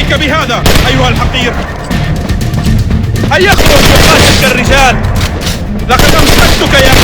عليك بهذا أيها الحقير. هيا اخرج وقاتل الرجال، لقد أمسكتك يا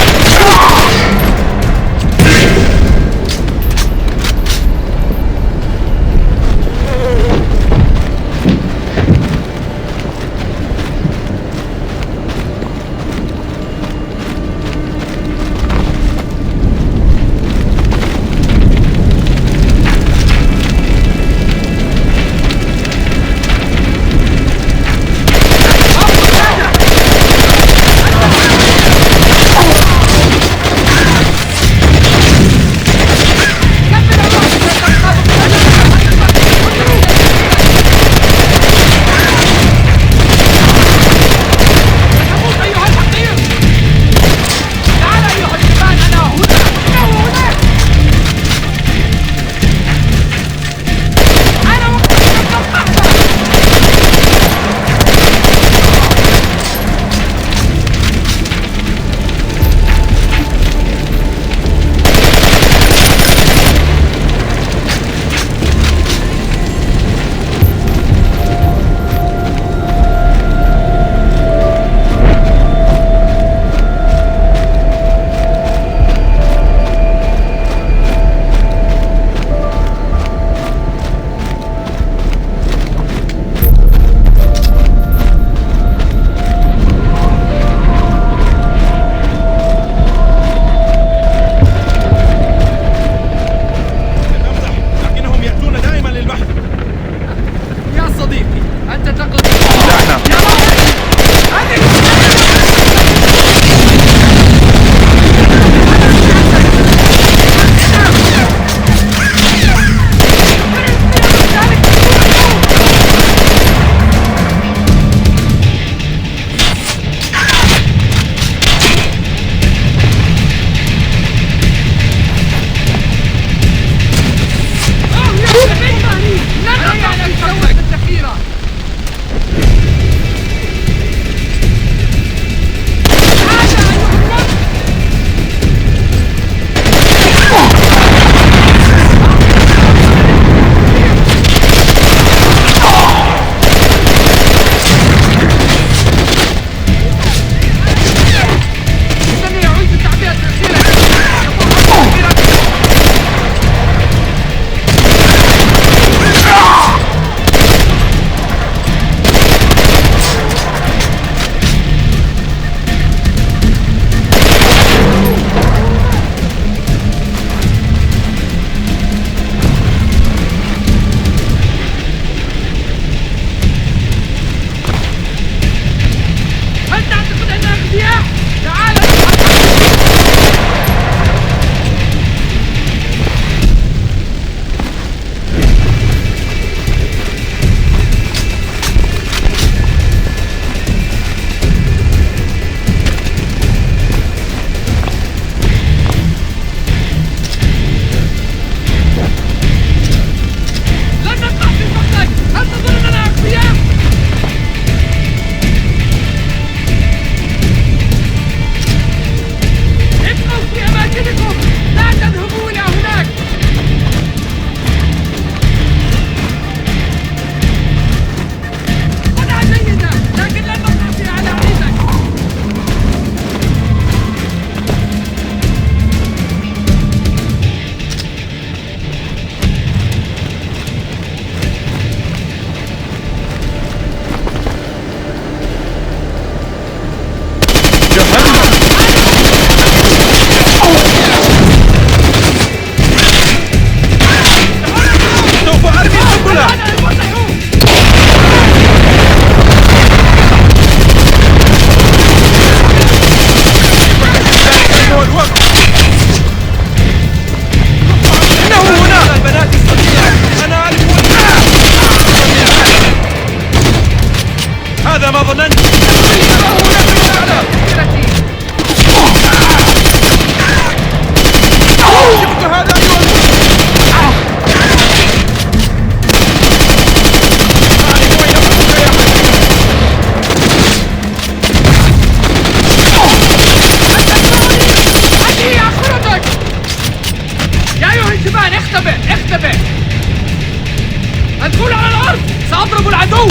سأضرب العدو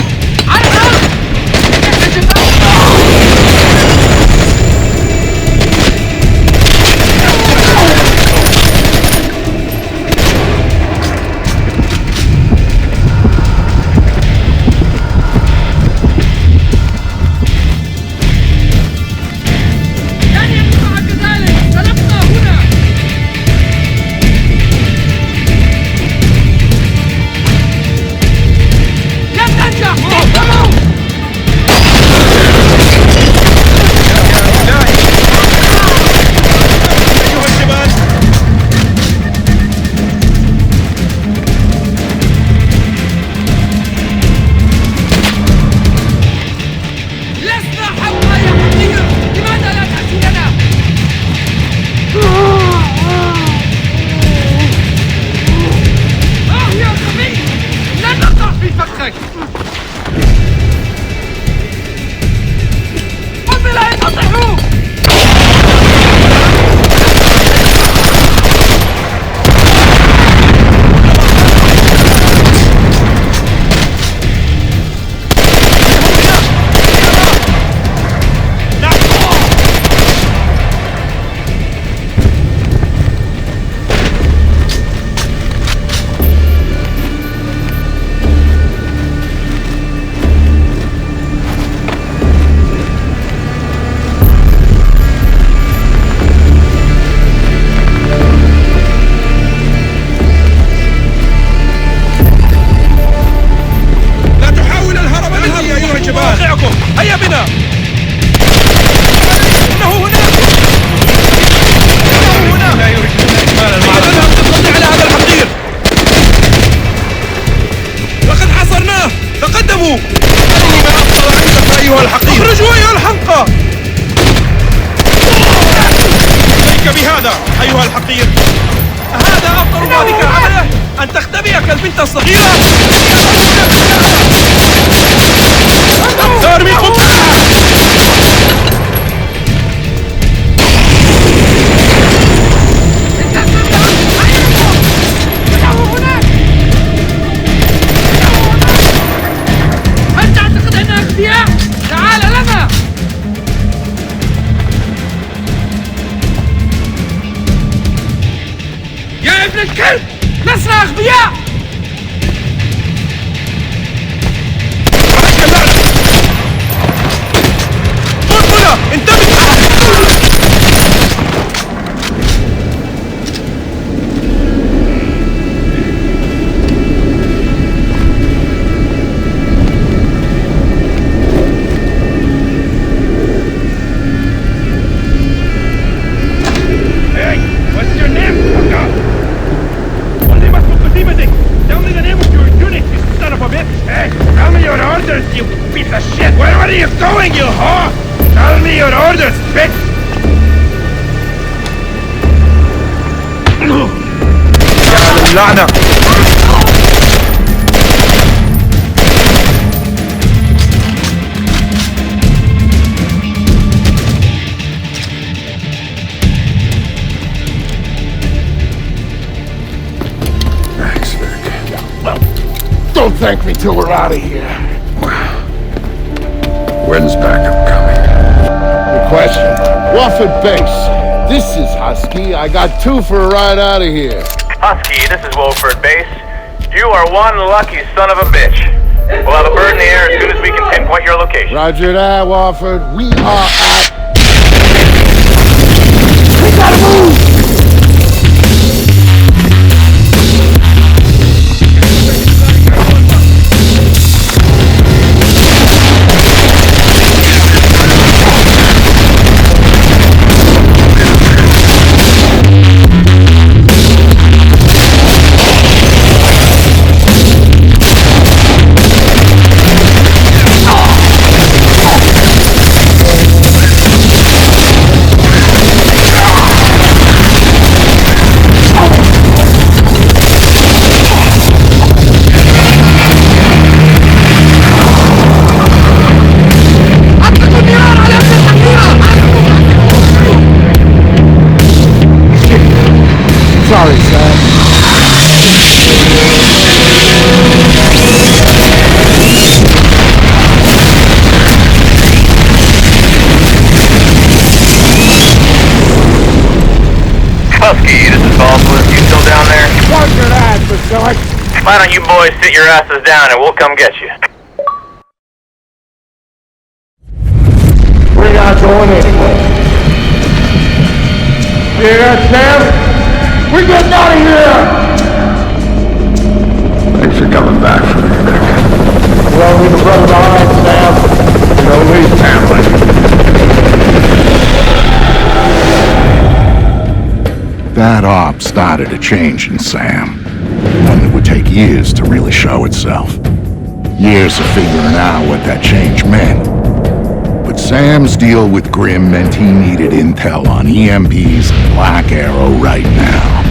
على الأرض. أيها الحقير، هذا أفضل ما بك عمله أن تختبئ كالبنت الصغيرة. ارمي قبعة. هل تعتقد أننا أغبياء؟ تعال لنا. يا ابن الكلب، لسنا أغبياء. قل انتبه. You piece of shit! Where are you going, you whore? Tell me your orders, bitch! يا اللعنة! Thanks, Vic. Well, don't thank me till we're out of here. When's backup coming? Good question. Wofford Base. This is Husky. I got 2 for a ride out of here. Husky, this is Wofford Base. You are one lucky son of a bitch. We'll have a bird in the air as soon as we can pinpoint your location. Roger that, Wofford. We are at... We gotta move! Why don't you boys sit your asses down and we'll come get you? We're not going anywhere. You hear that, Sam? We're getting out of here! Thanks for coming back from me, Vic. Well, leave a brother behind, Sam. Don't leave family. That op started a change in Sam. One that would take years to really show itself. Years of figuring out what that change meant. But Sam's deal with Grimm meant he needed intel on EMPs and Black Arrow right now.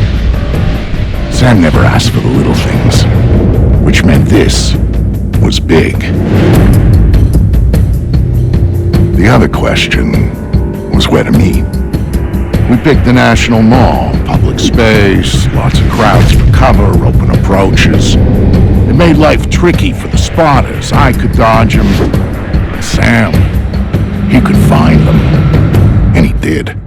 Sam never asked for the little things, which meant this was big. The other question was where to meet. We picked the National Mall, public space, lots of crowds for cover, open approaches. It made life tricky for the spotters. I could dodge them. Sam, he could find them. And he did.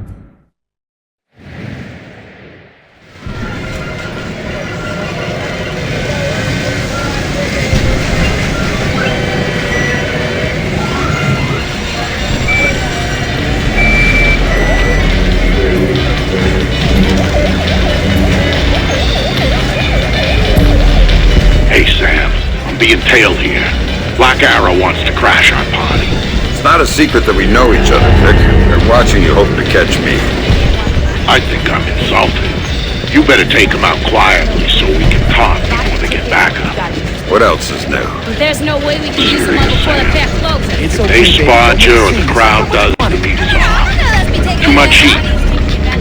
Being tailed here. Black Arrow wants to crash our party. It's not a secret that we know each other, Vic. They're watching you, hoping to catch me. I think I'm insulted. You better take them out quietly so we can talk before they get back up. What else is new? There's no way we can use them all before the pair closes. They spot you or the crowd does to meet us all. Too much heat.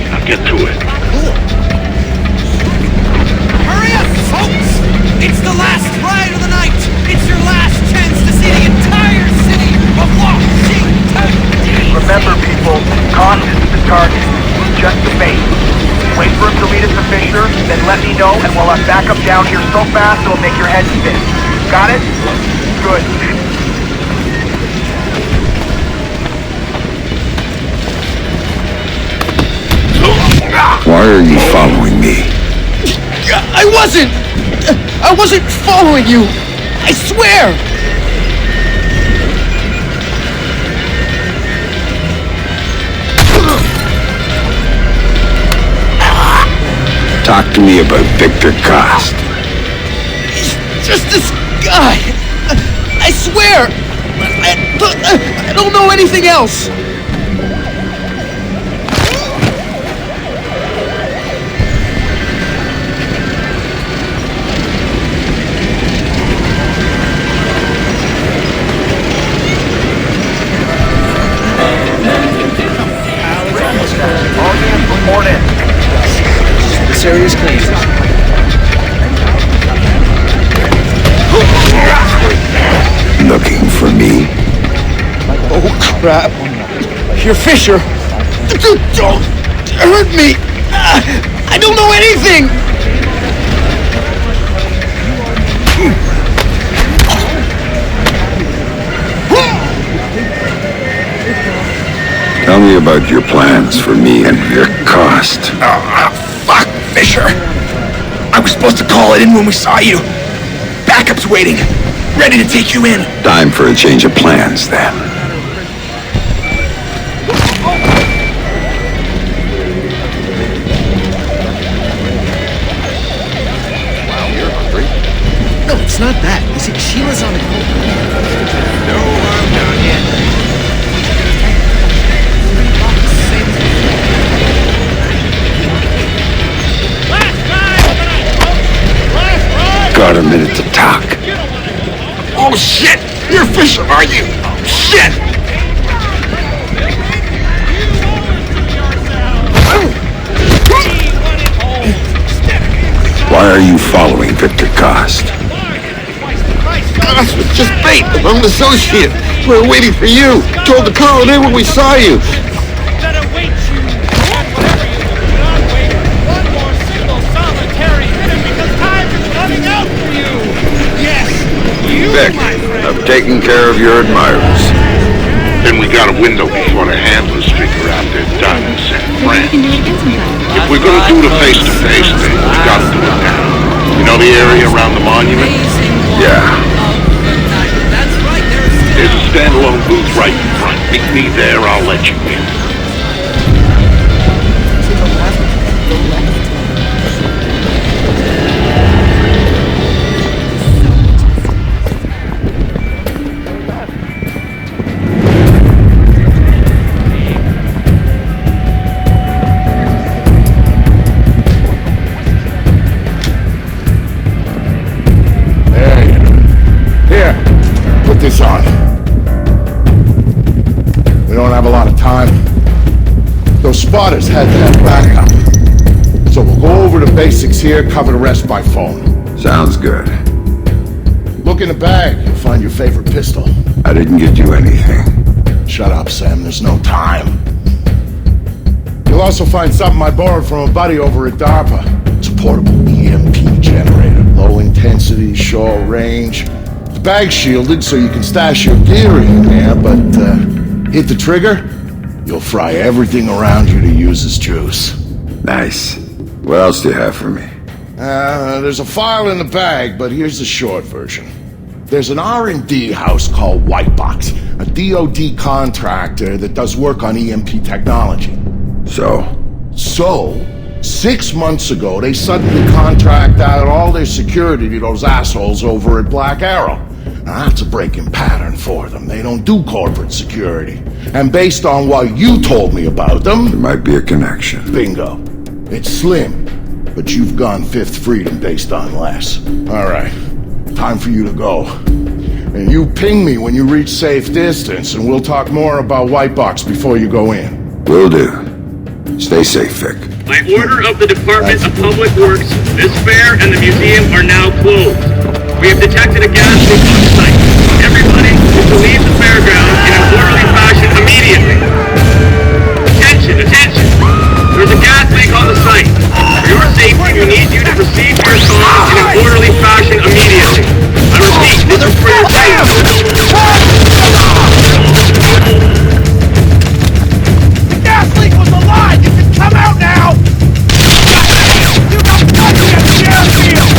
Now get to it. Hurry up, folks! It's the last ride of the night! It's your last chance to see the entire city of Washington, D.C. Remember, people, caution is the target. Just the bait. Wait for him to lead us to Fisher, then let me know, and we'll have backup down here so fast it'll make your head spin. Got it? Good. Why are you following me? I wasn't following you! I swear! Talk to me about Victor Cost. He's just this guy! I swear! I don't know anything else! This area's clean. Looking for me? Oh, crap. You're Fisher. Don't hurt me. I don't know anything. Tell me about your plans for me and your Cost. Fuck, Fisher. I was supposed to call it in when we saw you. Backup's waiting. Ready to take you in. Time for a change of plans, then. Wow, you're hungry. No, it's not that. You see, Sheila's on the phone. No, I'm not yet. Got a minute to talk. Oh, shit! You're Fisher, are you? Shit! Why are you following Victor Cost? This was just bait. I'm an associate. We were waiting for you. Told the call in when we saw you. Vic, I've taken care of your admirers. Then we got a window before the handlers figure out they're done and send friends. If we're gonna do the face-to-face thing, we gotta do it now. You know the area around the monument? Amazing one Yeah. of the night. That's right, there's There's a standalone booth right in front. Meet me there, I'll let you in. Here, put this on. We don't have a lot of time. Those spotters had to have backup. So we'll go over the basics here, cover the rest by phone. Sounds good. Look in the bag, you'll find your favorite pistol. I didn't get you anything. Shut up, Sam, there's no time. You'll also find something I borrowed from a buddy over at DARPA. It's a portable EMP generator. Low intensity, short range. The bag's shielded so you can stash your gear in there, but hit the trigger, you'll fry everything around you to use as juice. Nice. What else do you have for me? There's a file in the bag, but here's the short version. There's an R&D house called Whitebox, a DoD contractor that does work on EMP technology. So, 6 months ago, they suddenly contract out all their security to those assholes over at Black Arrow. Now, that's a breaking pattern for them. They don't do corporate security. And based on what you told me about there them, might be a connection. bingo. It's slim, but you've gone Fifth Freedom based on less. All right, time for you to go. And you ping me when you reach safe distance, and we'll talk more about Whitebox before you go in. Will do. Stay safe, Vic. By order of the Department of Public Works, this fair and the museum are now closed. We have detected a gas leak on site. Everybody is to leave the fairgrounds in an orderly fashion immediately. Attention, attention! There's a gas leak on the site. For your safety, we need you to proceed to your cars in an orderly fashion immediately. I repeat, this is for your safety. The gas leak was a lie! You can come out now! You got nothing at the gas field!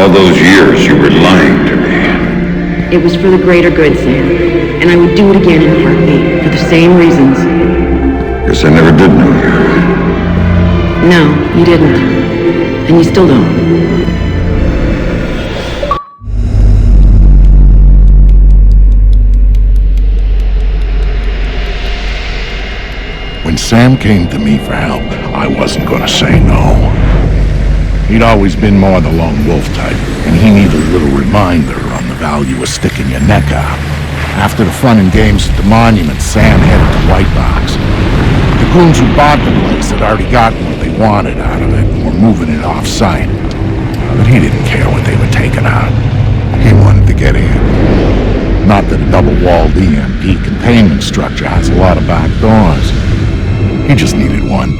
all those years you were lying to me. It was for the greater good, Sam. And I would do it again in a heartbeat, for the same reasons. Guess I never did know you. No, you didn't. And you still don't. When Sam came to me for help, I wasn't gonna say no. He'd always been more the lone wolf type, and he needed a little reminder on the value of sticking your neck out. After the fun and games at the monument, Sam headed to White Box. The goons who bought the place had already gotten what they wanted out of it and were moving it off-site. But he didn't care what they were taking out. He wanted to get in. Not that a double-walled EMP containment structure has a lot of back doors. He just needed one.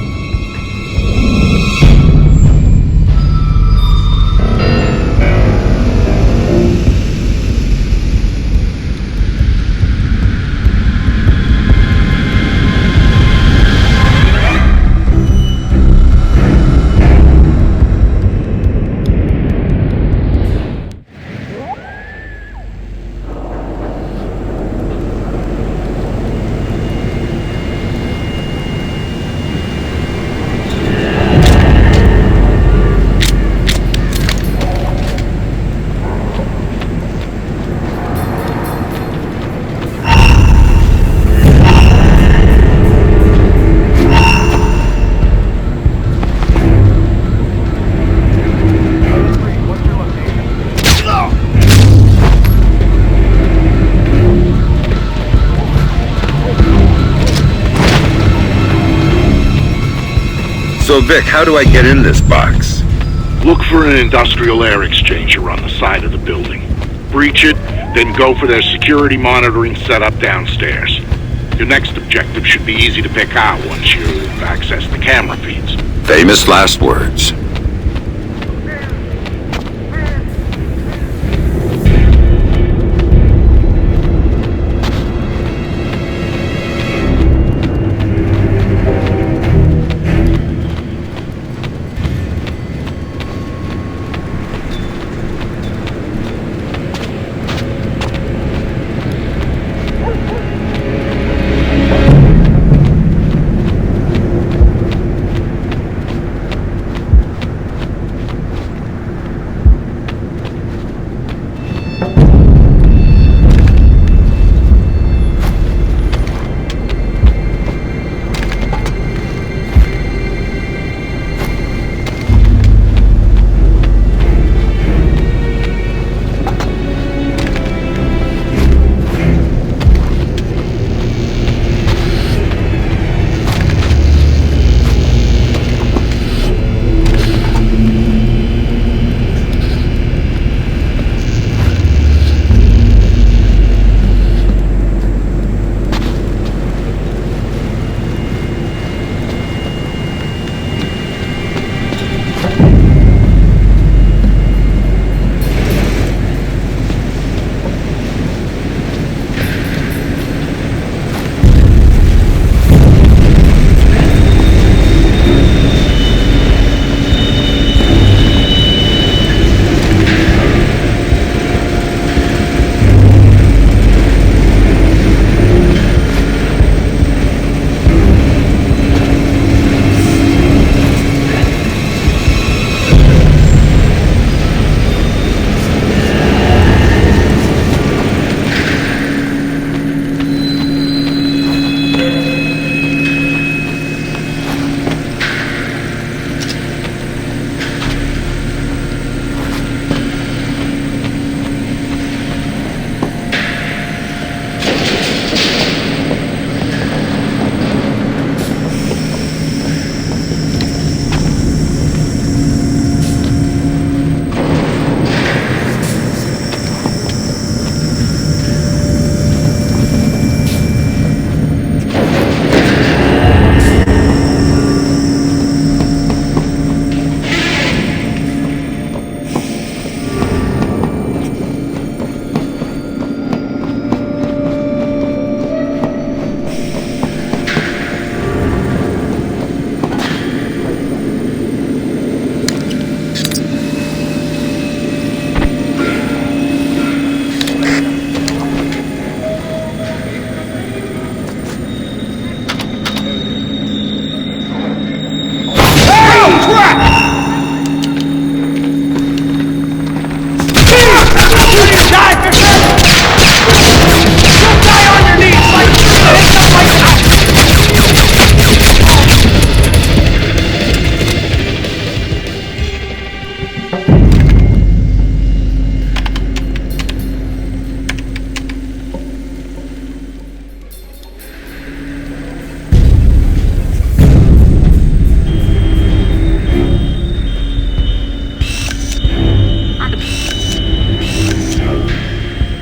So Vic, how do I get in this box? Look for an industrial air exchanger on the side of the building. Breach it, then go for their security monitoring setup downstairs. Your next objective should be easy to pick out once you've accessed the camera feeds. Famous last words.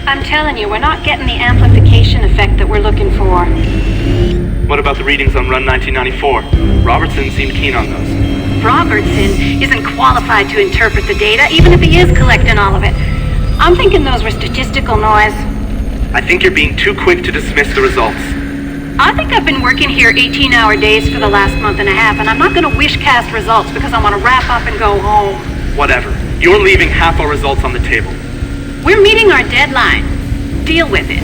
I'm telling you, we're not getting the amplification effect that we're looking for. What about the readings on Run 1994? Robertson seemed keen on those. Robertson isn't qualified to interpret the data, even if he is collecting all of it. I'm thinking those were statistical noise. I think you're being too quick to dismiss the results. I think I've been working here 18-hour days for the last month and a half, and I'm not gonna wish cast results because I want to wrap up and go home. Whatever. You're leaving half our results on the table. We're meeting our deadline. Deal with it.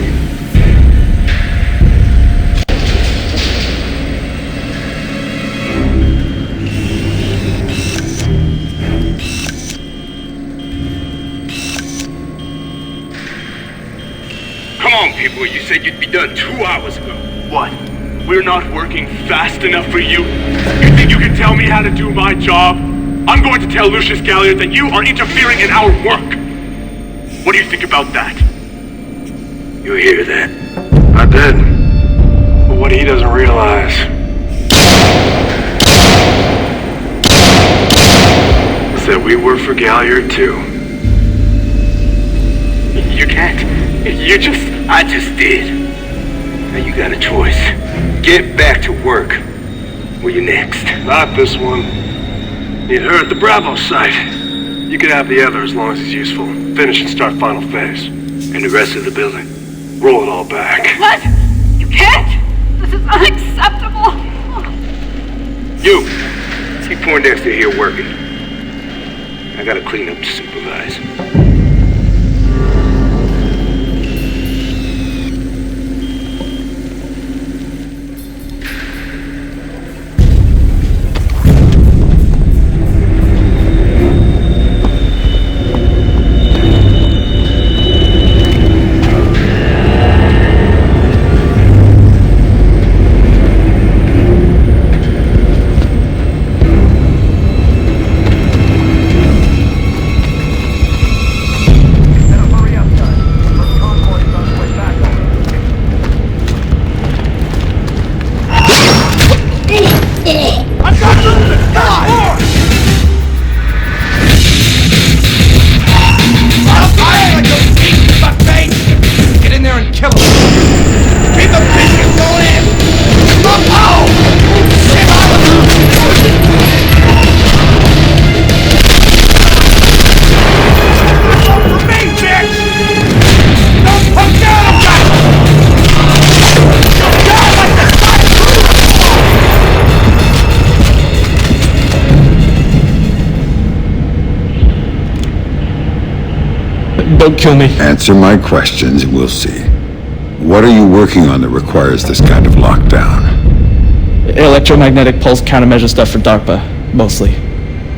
Come on, people. You said you'd be done 2 hours ago. What? We're not working fast enough for you? You think you can tell me how to do my job? I'm going to tell Lucius Galliard that you are interfering in our work. What do you think about that? You hear that? I did. But what he doesn't realize is that we work for Galliard too. You can't. I just did. Now you got a choice. Get back to work. Where you next? Not this one. Need her at the Bravo site. You can have the other as long as it's useful. Finish and start final phase. And the rest of the building? Roll it all back. What? You can't! This is unacceptable! You! See Poindexter here working. I gotta clean up to supervise. Don't kill me. Answer my questions and we'll see. What are you working on that requires this kind of lockdown? Electromagnetic pulse countermeasure stuff for DARPA, mostly.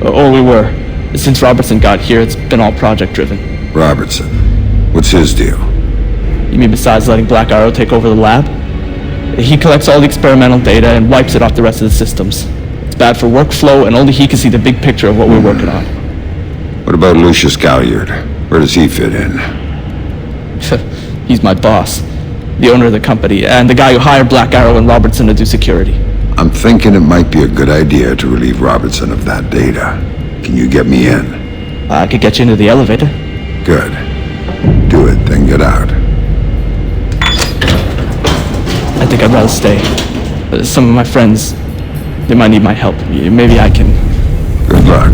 Or we were. Since Robertson got here, it's been all project-driven. Robertson? What's his deal? You mean besides letting Black Arrow take over the lab? He collects all the experimental data and wipes it off the rest of the systems. It's bad for workflow, and only he can see the big picture of what we're working on. What about Lucius Galliard? Where does he fit in? He's my boss. The owner of the company, and the guy who hired Black Arrow and Robertson to do security. I'm thinking it might be a good idea to relieve Robertson of that data. Can you get me in? I could get you into the elevator. Good. Do it, then get out. I think I'd rather stay. Some of my friends, they might need my help. Maybe I can... Good luck.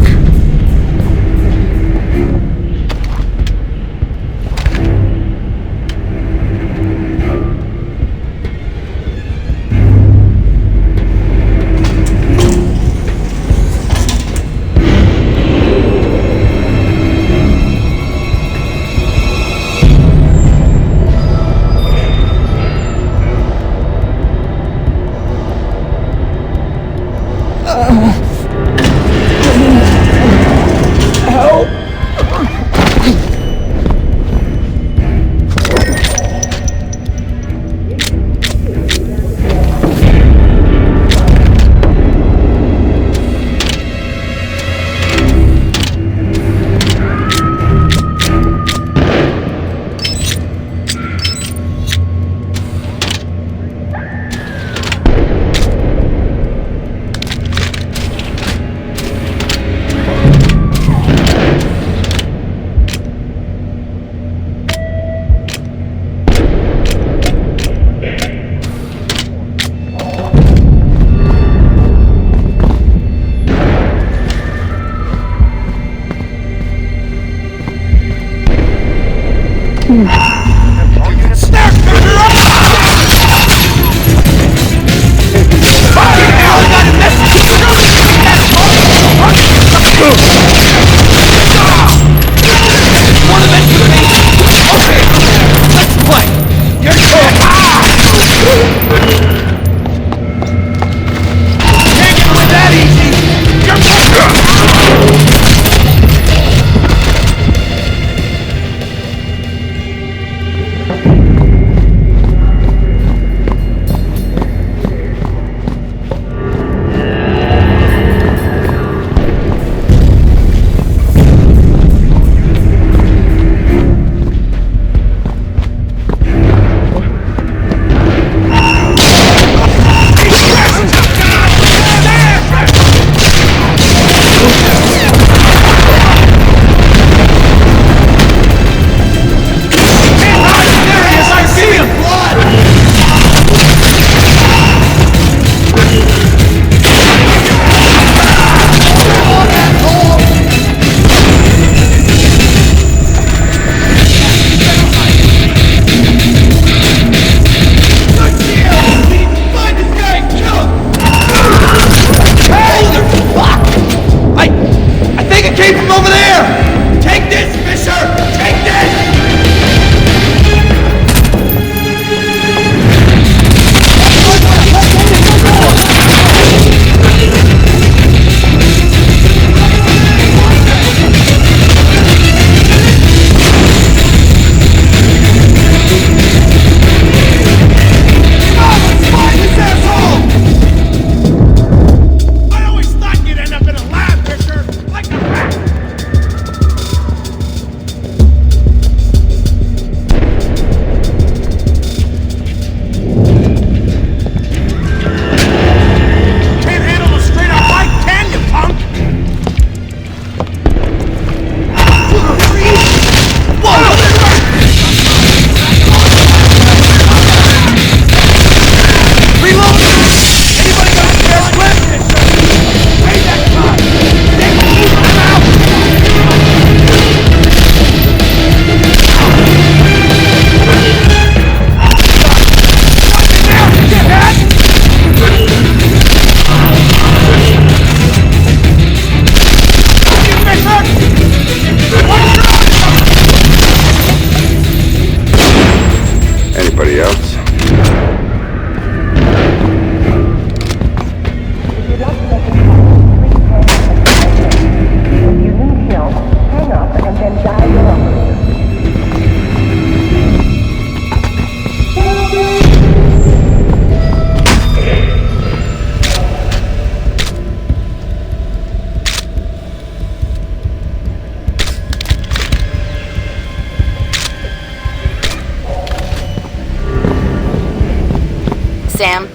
Sam,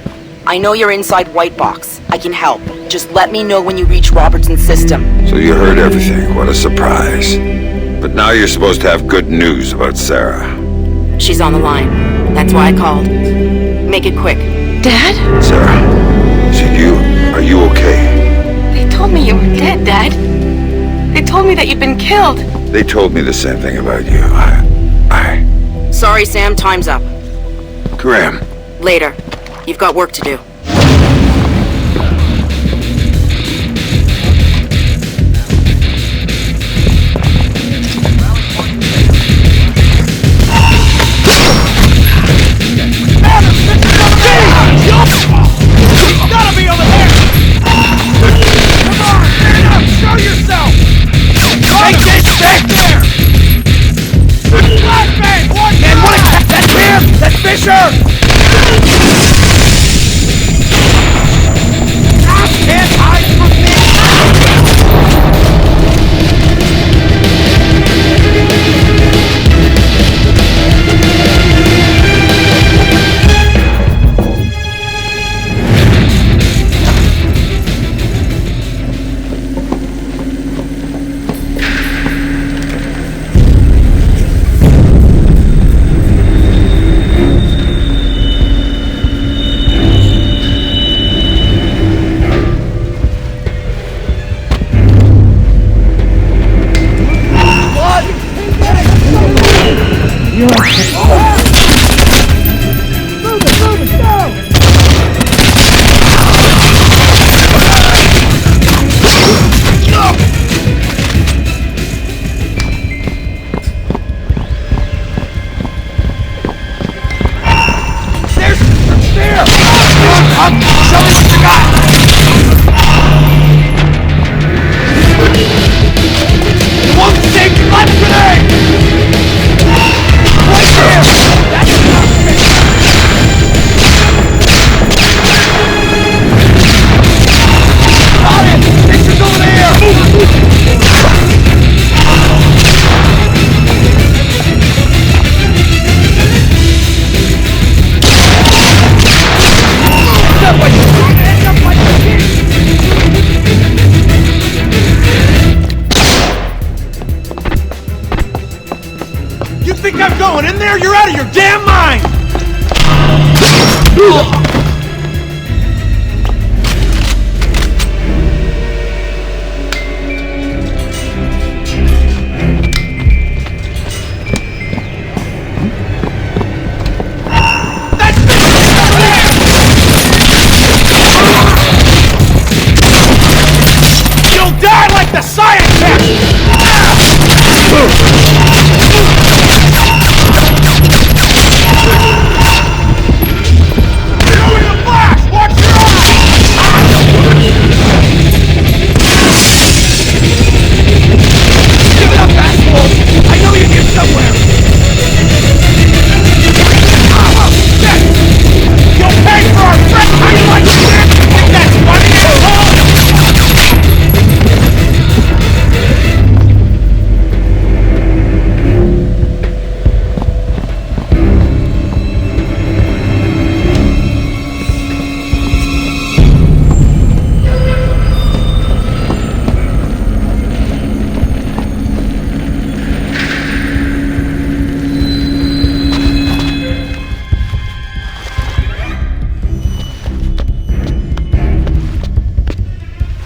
I know you're inside White Box. I can help. Just let me know when you reach Robertson's system. So you heard everything. What a surprise. But now you're supposed to have good news about Sarah. She's on the line. That's why I called. Make it quick. Dad? Sarah, is it you? Are you okay? They told me you were dead, Dad. They told me that you'd been killed. They told me the same thing about you. Sorry, Sam. Time's up. Graham. Later. You've got work to do. Gotta be over there! Come on, stand up! Show yourself! Take this back there! Flashbang! One! That's him! That's Fisher! Can't hide from me!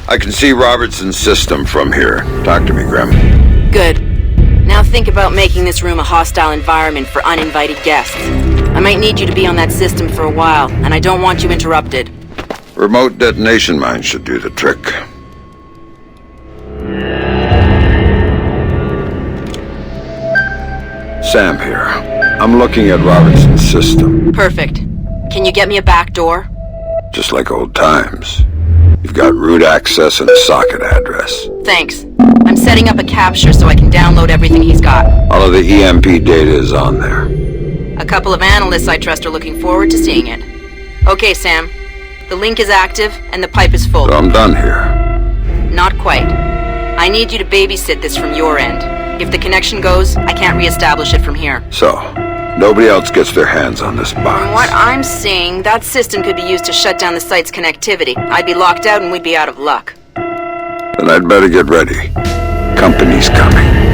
I can see Robertson's system from here. Talk to me, Grim. Good. Now think about making this room a hostile environment for uninvited guests. I might need you to be on that system for a while, and I don't want you interrupted. Remote detonation mine should do the trick. Sam here. I'm looking at Robertson's system. Perfect. Can you get me a back door? Just like old times. You've got root access and a socket address. Thanks. I'm setting up a capture so I can download everything he's got. All of the EMP data is on there. A couple of analysts I trust are looking forward to seeing it. Okay, Sam. The link is active and the pipe is full. So I'm done here. Not quite. I need you to babysit this from your end. If the connection goes, I can't re-establish it from here. So, nobody else gets their hands on this box. From what I'm seeing, that system could be used to shut down the site's connectivity. I'd be locked out and we'd be out of luck. Then I'd better get ready. Company's coming.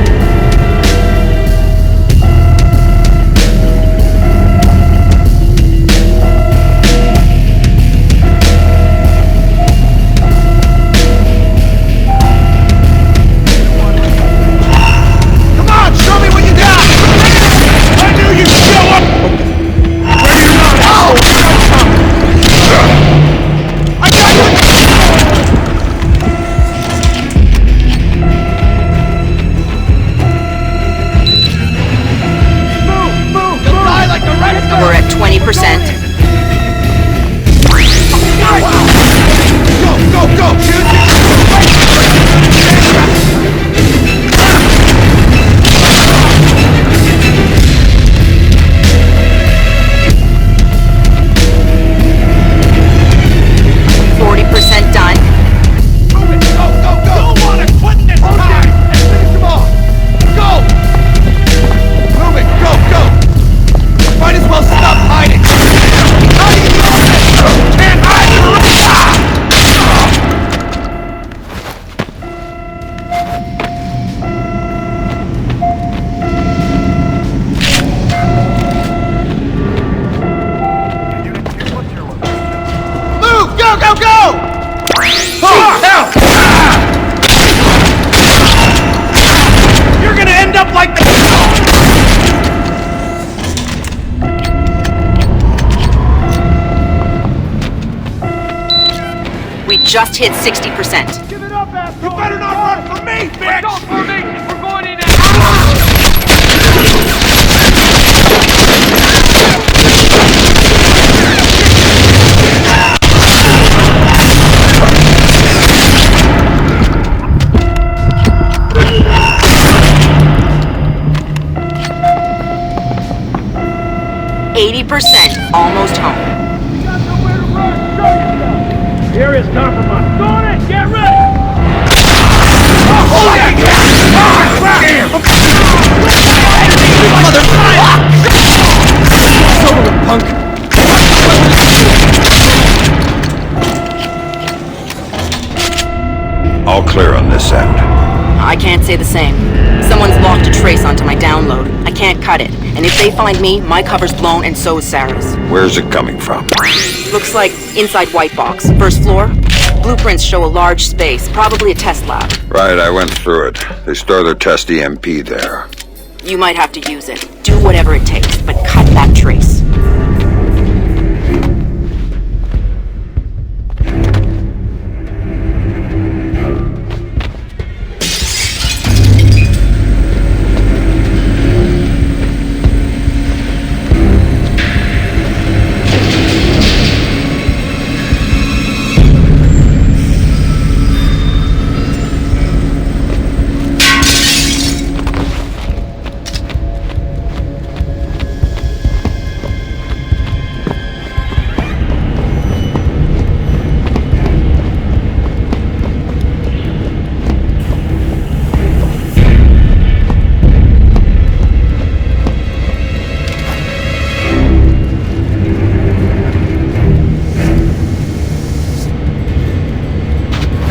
just hit 60%. Give it up, asshole! You better not run from me, bitch! Don't formation, we're going in now! 80%, almost home. Here is compromise. Go on in, get ready! Oh, yeah! It's over with, punk. All clear on this end. I can't say the same. Someone's locked a trace onto my download. I can't cut it. And if they find me, my cover's blown and so is Sarah's. Where's it coming from? Looks like inside White Box. First floor. Blueprints show a large space, probably a test lab. Right, I went through it. They store their test EMP there. You might have to use it. Do whatever it takes, but cut that trace.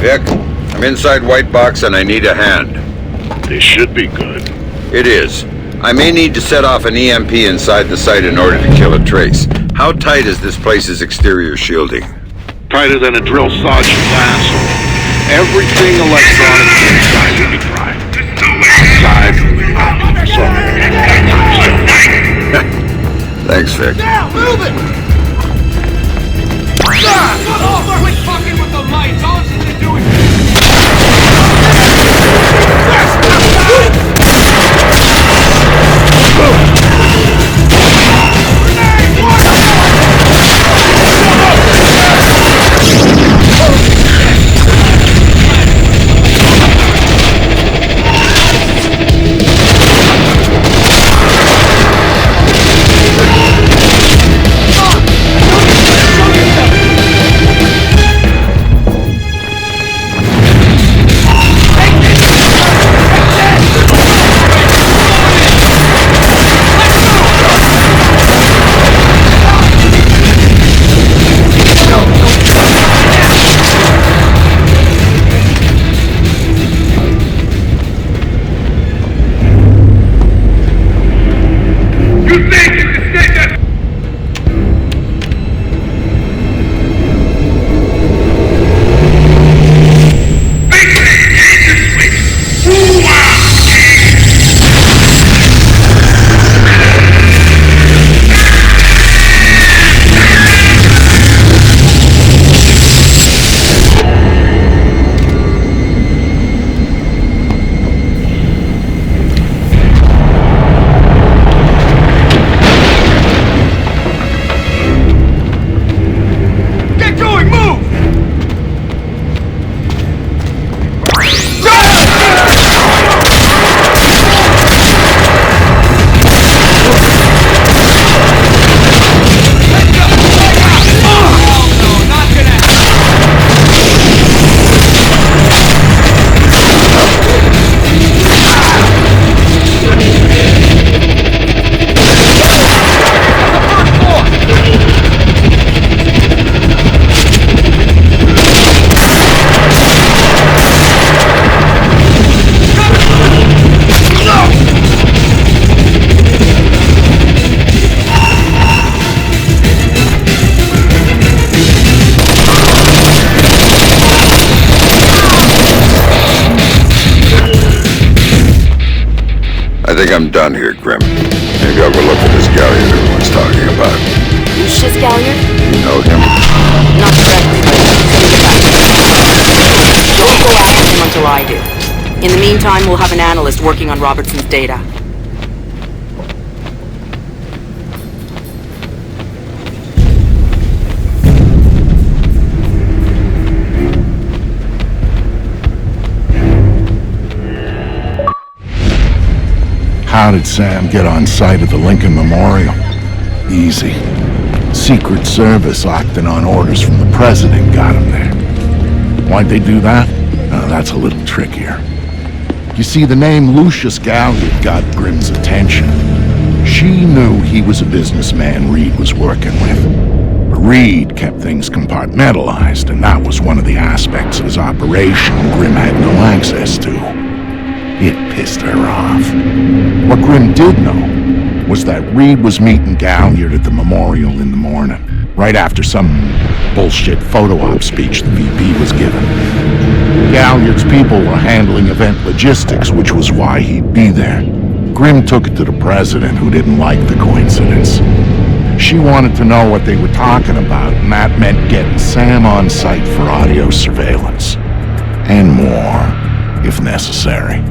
Vic, I'm inside White Box and I need a hand. This should be good. It is. I may need to set off an EMP inside the site in order to kill a trace. How tight is this place's exterior shielding? Tighter than a drill sergeant's asshole. Everything electronic inside will be fried. Outside will be Thanks, Vic. Now, move it! Oh, quit fucking with the lights! All this is to do is... I think I'm done here, Grim. Maybe I'll go look for this galleon everyone's talking about. Lucius Galliard? You know him? Not directly, but Don't go after him until I do. In the meantime, we'll have an analyst working on Robertson's data. How did Sam get on site of the Lincoln Memorial? Easy. Secret Service acting on orders from the President got him there. Why'd they do that? That's a little trickier. You see, the name Lucius Galliard got Grimm's attention. She knew he was a businessman Reed was working with. But Reed kept things compartmentalized, and that was one of the aspects of his operation Grimm had no access to. It pissed her off. What Grimm did know was that Reed was meeting Galliard at the memorial in the morning, right after some bullshit photo op speech the VP was giving. Galliard's people were handling event logistics, which was why he'd be there. Grimm took it to the President, who didn't like the coincidence. She wanted to know what they were talking about, and that meant getting Sam on site for audio surveillance. And more, if necessary.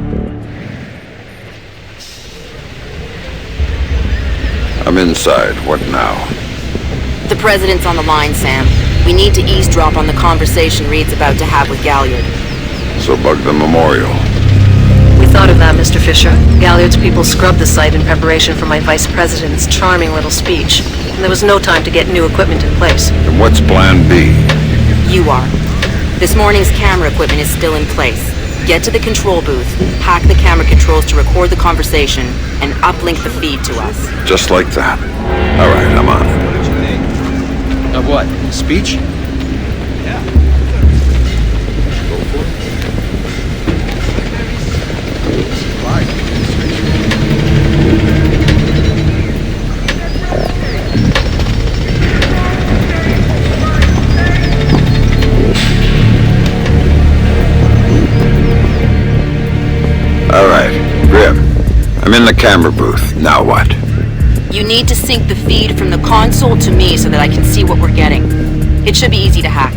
I'm inside. What now? The President's on the line, Sam. We need to eavesdrop on the conversation Reed's about to have with Galliard. So bug the memorial. We thought of that, Mr. Fisher. Galliard's people scrubbed the site in preparation for my Vice President's charming little speech. And there was no time to get new equipment in place. And what's plan B? You are. This morning's camera equipment is still in place. Get to the control booth, hack the camera controls to record the conversation, and uplink the feed to us. Just like that. All right, I'm on it. Of what? Speech? All right, Grimm. I'm in the camera booth. Now what? You need to sync the feed from the console to me so that I can see what we're getting. It should be easy to hack.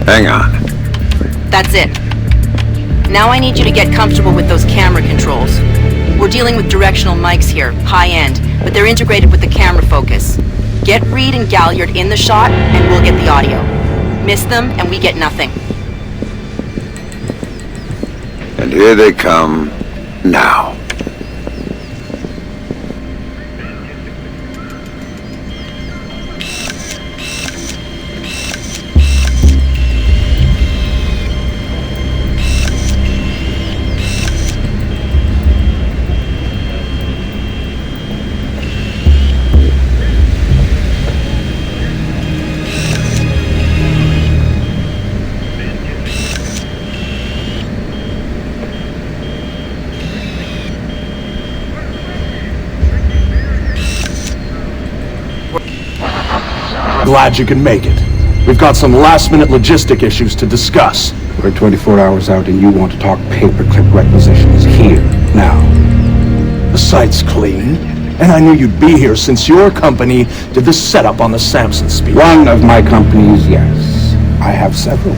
Hang on. That's it. Now I need you to get comfortable with those camera controls. We're dealing with directional mics here, high-end, but they're integrated with the camera focus. Get Reed and Galliard in the shot, and we'll get the audio. Miss them, and we get nothing. And here they come, now. Glad you can make it. We've got some last-minute logistic issues to discuss. We're 24 hours out and you want to talk paperclip requisitions here, now. The site's clean, and I knew you'd be here since your company did the setup on the Samson speech. One of my companies, yes. I have several.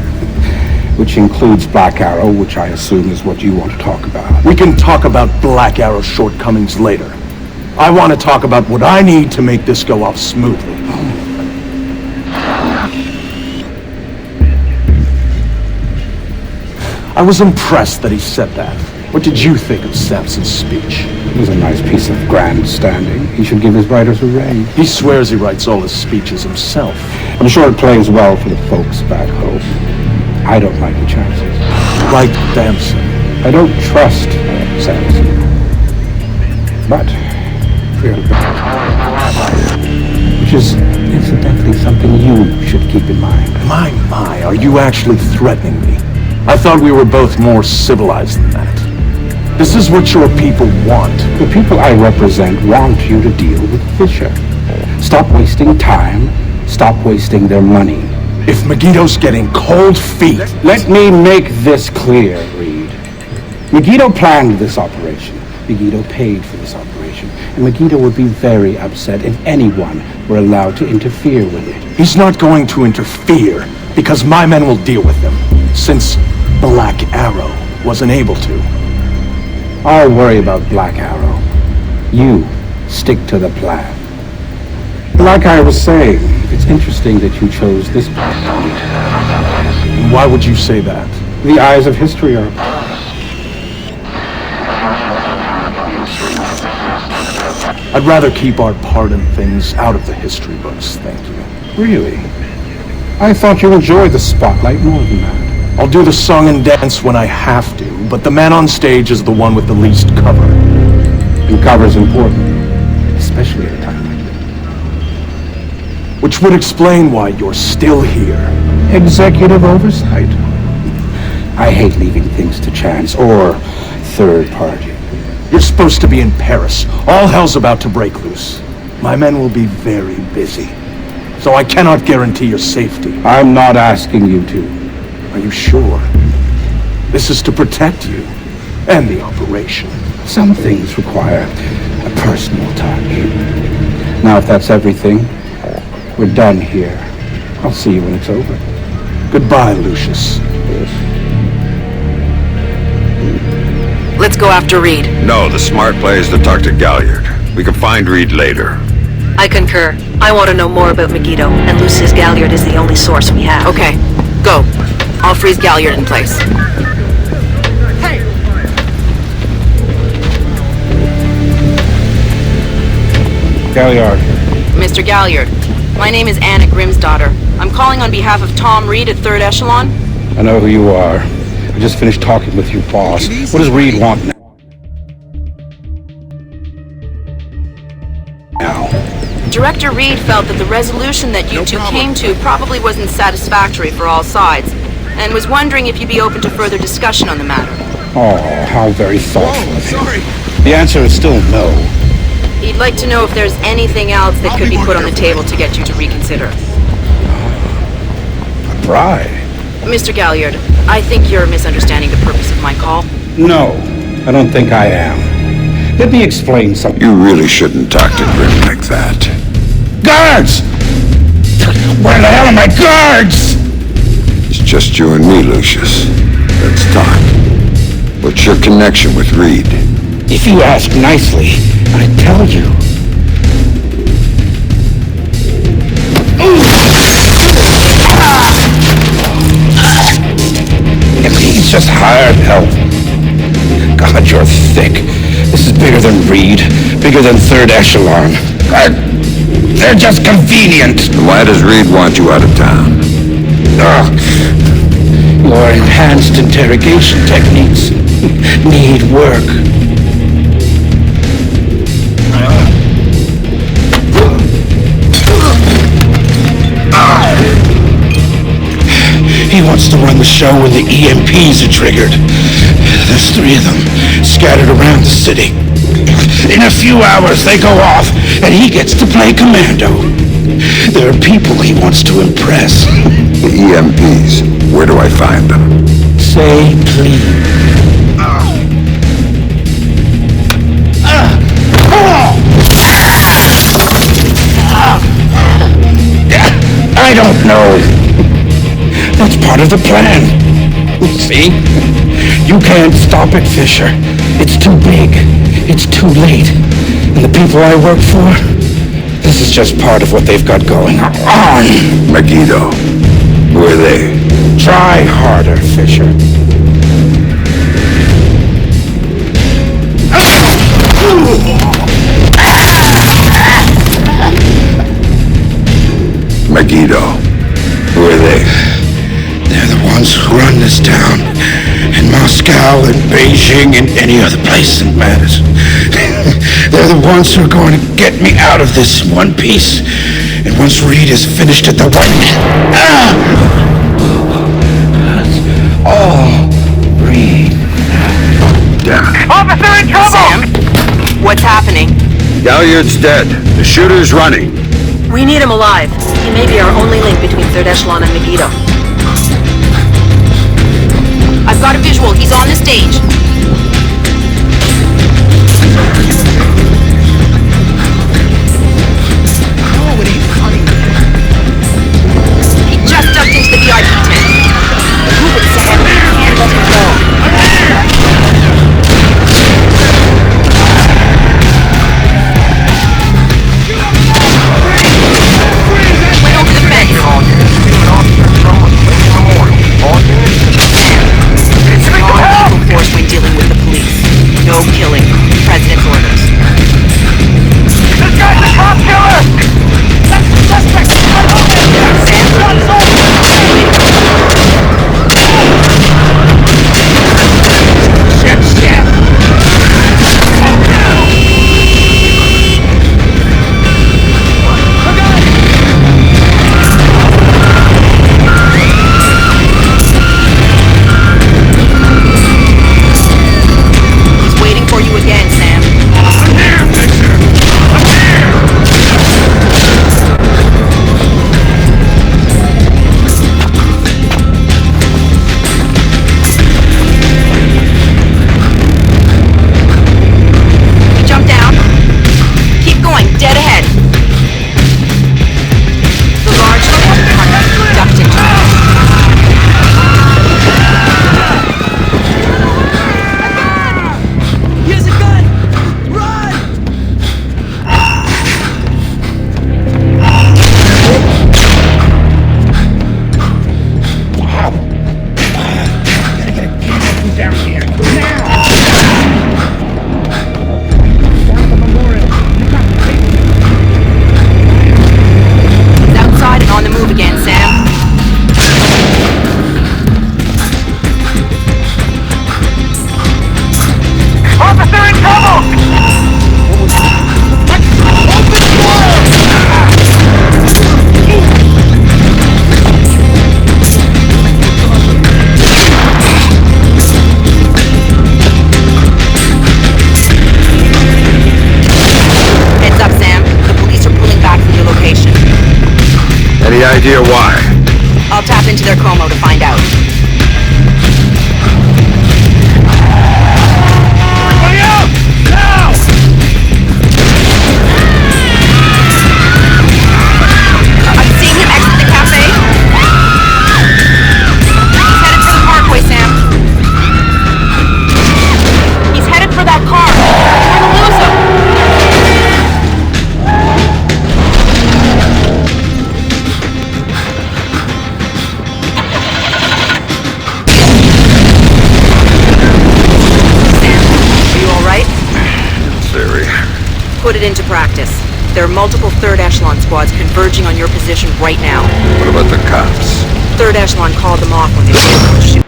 Which includes Black Arrow, which I assume is what you want to talk about. We can talk about Black Arrow's shortcomings later. I want to talk about what I need to make this go off smoothly. I was impressed that he said that. What did you think of Samson's speech? It was a nice piece of grandstanding. He should give his writers a raise. He swears he writes all his speeches himself. I'm sure it plays well for the folks back home. I don't like the chances. Like Damson. I don't trust Samson. But, forget about it. Which is, incidentally, something you should keep in mind. My, are you actually threatening me? I thought we were both more civilized than that. This is what your people want. The people I represent want you to deal with Fisher. Stop wasting time. Stop wasting their money. If Megiddo's getting cold feet... Let me make this clear, Reed. Megiddo planned this operation. Megiddo paid for this operation. situation, and Megiddo would be very upset if anyone were allowed to interfere with it. He's not going to interfere, because my men will deal with them, since Black Arrow wasn't able to. I'll worry about Black Arrow. You stick to the plan. Like I was saying, it's interesting that you chose this place to meet. And why would you say that? The eyes of history are upon us. I'd rather keep our part in things out of the history books, thank you. Really? I thought you enjoyed the spotlight more than that. I'll do the song and dance when I have to, but the man on stage is the one with the least cover. And cover's important, especially at a time like this. Which would explain why you're still here. Executive oversight. I hate leaving things to chance or third party. You're supposed to be in Paris. All hell's about to break loose. My men will be very busy, so I cannot guarantee your safety. I'm not asking you to. Are you sure? This is to protect you and the operation. Some things require a personal touch. Now, if that's everything, we're done here. I'll see you when it's over. Goodbye, Lucius. Let's go after Reed. No, the smart play is to talk to Galliard. We can find Reed later. I concur. I want to know more about Megiddo, and Lucius Galliard is the only source we have. Okay, go. I'll freeze Galliard in place. Galliard. Mr. Galliard, my name is Anna Grimsdottir. I'm calling on behalf of Tom Reed at 3rd Echelon. I know who you are. I just finished talking with your boss. What does Reed want now? Director Reed felt that the resolution that you two came to probably wasn't satisfactory for all sides, and was wondering if you'd be open to further discussion on the matter. Oh, how very thoughtful of him. The answer is still no. He'd like to know if there's anything else that could be put on the table to get you to reconsider. Pride. Mr. Galliard, I think you're misunderstanding the purpose of my call. No, I don't think I am. Let me explain something. You really shouldn't talk to Grim like that. Guards! Where the hell are my guards? It's just you and me, Lucius. Let's talk. What's your connection with Reed? If you ask nicely, I'd tell you. He's just hired help. God, you're thick. This is bigger than Reed, bigger than 3rd Echelon. They're just convenient. Why does Reed want you out of town? Your enhanced interrogation techniques need work. He wants to run the show when the EMPs are triggered. There's 3 of them scattered around the city. In a few hours they go off and he gets to play commando. There are people he wants to impress. The EMPs, where do I find them? Say please. I don't know. That's part of the plan. See? You can't stop it, Fisher. It's too big. It's too late. And the people I work for, this is just part of what they've got going on. Megiddo. Who are they? Try harder, Fisher. Megiddo. Who are they? They're the ones who run this town. In Moscow and Beijing and any other place that matters. They're the ones who are going to get me out of this in one piece. And once Reed is finished at the Reed. Damn it. Officer in trouble! Sam, what's happening? Galliard's dead. The shooter's running. We need him alive. He may be our only link between 3rd Echelon and Megiddo. I've got a visual. He's on the stage. Any idea why? I'll tap into their Como to find out. Everybody out! Now! I'm seeing him exit the cafe. He's headed for the parkway, Sam. He's headed for that car. We're gonna lose him. Put it into practice. There are multiple third echelon squads converging on your position right now. What about the cops? Third echelon called them off when they were able to shoot.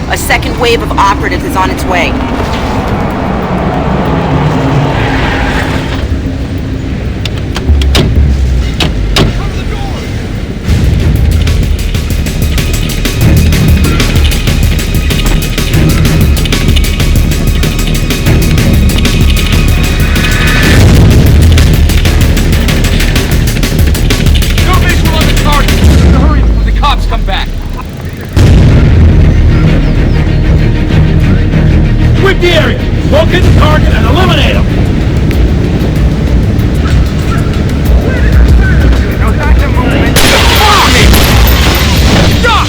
A second wave of operatives is on its way. No visual on the target. Hurry before the cops come back. Sweep the area! Locate the target and eliminate him! No signs of movement. Follow me! Stop!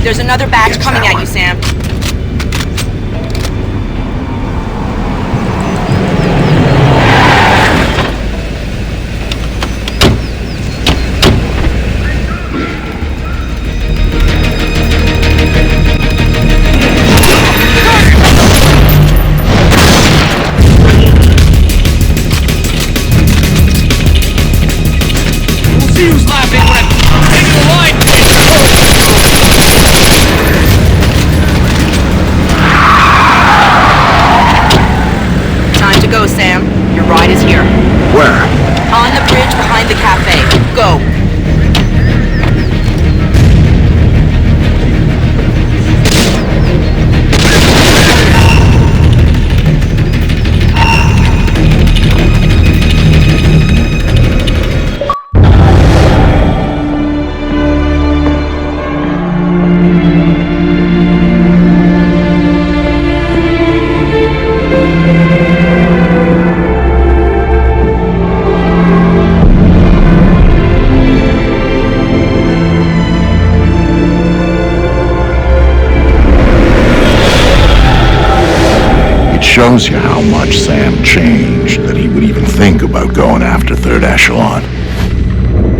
There's another batch coming at you, Sam. Go, Sam. Your ride is here. Where? On the bridge behind the cafe. Go. Shows you how much Sam changed that he would even think about going after Third Echelon.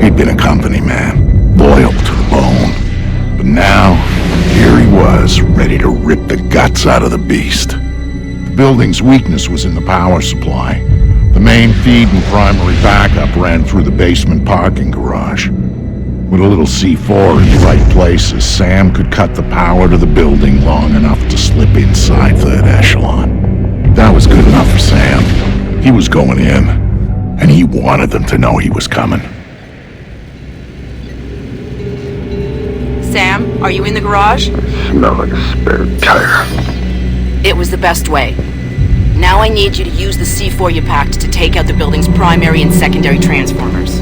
He'd been a company man, loyal to the bone. But now, here he was, ready to rip the guts out of the beast. The building's weakness was in the power supply. The main feed and primary backup ran through the basement parking garage. With a little C4 in the right places, Sam could cut the power to the building long enough to slip inside Third Echelon. That was good enough for Sam. He was going in, and he wanted them to know he was coming. Sam, are you in the garage? Smell like a spare tire. It was the best way. Now I need you to use the C4 you packed to take out the building's primary and secondary transformers.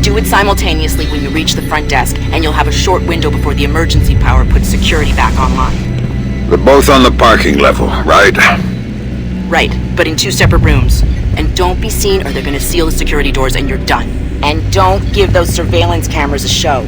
Do it simultaneously when you reach the front desk, and you'll have a short window before the emergency power puts security back online. They're both on the parking level, right? Right, but in 2 separate rooms. And don't be seen or they're gonna seal the security doors and you're done. And don't give those surveillance cameras a show.